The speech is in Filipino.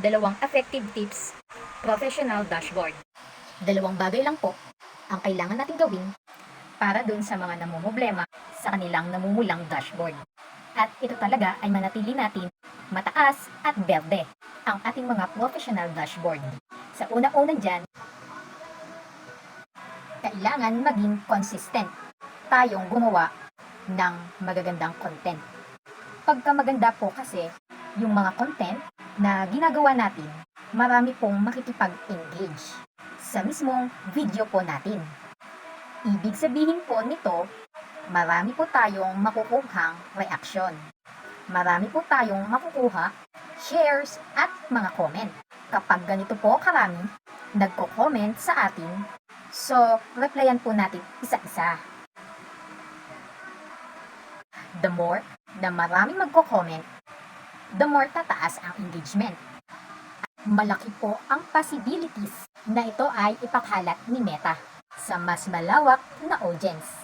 Dalawang effective tips, professional dashboard. Dalawang bagay lang po ang kailangan natin gawin para dun sa mga namumblema sa kanilang namumulang dashboard. At ito talaga ay manatili natin mataas at berde ang ating mga professional dashboard. Sa una-una dyan, kailangan maging consistent tayong gumawa ng magagandang content. Pagka maganda po kasi yung mga content na ginagawa natin, marami pong makikipag-engage sa mismong video po natin. Ibig sabihin po nito, marami po tayong makukuhang reaction. Marami po tayong makukuha, shares at mga comment. Kapag ganito po karami, nagko-comment sa atin, so replyan po natin isa-isa. The more na maraming magko-comment, the more tataas ang engagement. Malaki po ang possibilities na ito ay ipakalat ni Meta sa mas malawak na audience.